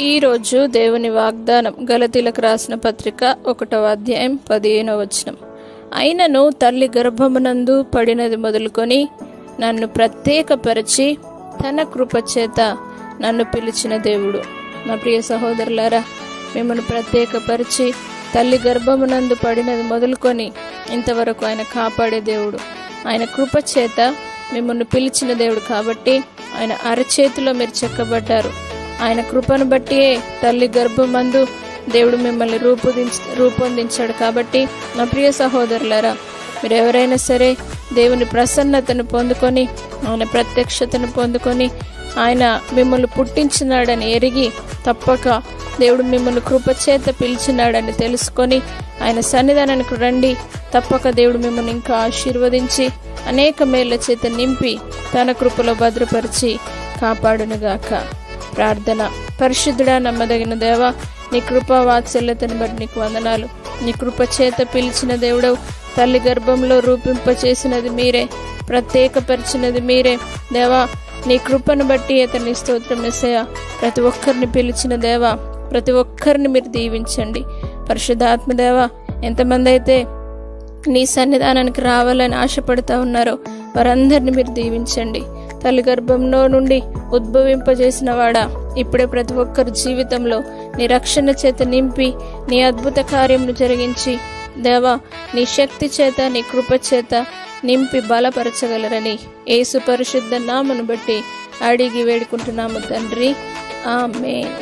ఈరోజు దేవుని వాగ్దానం గలతీలకు రాసిన పత్రిక 1వ అధ్యాయం 15వ వచనం. అయినను తల్లి గర్భమునందు పడినది మొదలుకొని నన్ను ప్రత్యేకపరిచి తన కృపచేత నన్ను పిలిచిన దేవుడు. నా ప్రియ సహోదరులారా, మిమ్మల్ని ప్రత్యేకపరిచి తల్లి గర్భమునందు పడినది మొదలుకొని ఇంతవరకు ఆయన కాపాడే దేవుడు. ఆయన కృపచేత మిమ్మల్ని పిలిచిన దేవుడు కాబట్టి ఆయన అరచేతిలో మీరు చెక్కబడ్డారు. ఆయన కృపను బట్టియే తల్లి గర్భమందు దేవుడు మిమ్మల్ని రూపొందించాడు. కాబట్టి నా ప్రియ సహోదరులారా, మీరు ఎవరైనా సరే దేవుని ప్రసన్నతను పొందుకొని ఆయన ప్రత్యక్షతను పొందుకొని ఆయన మిమ్మల్ని పుట్టించినాడని ఎరిగి తప్పక దేవుడు మిమ్మల్ని కృపచేత పిలిచినాడని తెలుసుకొని ఆయన సన్నిధానానికి రండి. తప్పక దేవుడు మిమ్మల్ని ఇంకా ఆశీర్వదించి అనేక మేళ్ల చేత నింపి తన కృపలో భద్రపరిచి కాపాడునుగాక. ప్రార్థన. పరిశుద్ధుడా, నమ్మదగిన దేవా, నీ కృపా వాత్సల్యతను బట్టి నీకు వందనాలు. నీ కృప చేత పిలిచిన దేవుడవు, తల్లి గర్భంలో రూపింపచేసినది మీరే, ప్రత్యేకపరిచినది మీరే దేవా. నీ కృపను బట్టి అతని స్తోత్రం యేసయ్యా. ప్రతి ఒక్కరిని పిలిచిన దేవా, ప్రతి ఒక్కరిని మీరు దీవించండి. పరిశుద్ధాత్మ దేవా, ఎంతమంది అయితే నీ సన్నిధానానికి రావాలని ఆశపడుతూ ఉన్నారో వారందరిని మీరు దీవించండి. తల్లి గర్భంలో నుండి ఉద్భవింపజేసిన వాడా, ఇప్పుడే ప్రతి ఒక్కరి జీవితంలో నీ రక్షణ చేత నింపి నీ అద్భుత కార్యమును జరిగించి దేవా, నీ శక్తి చేత నీ కృప చేత నింపి బలపరచగలరని యేసు పరిశుద్ధ నామమును బట్టి అడిగి వేడుకుంటున్నాము తండ్రి. ఆమేన్.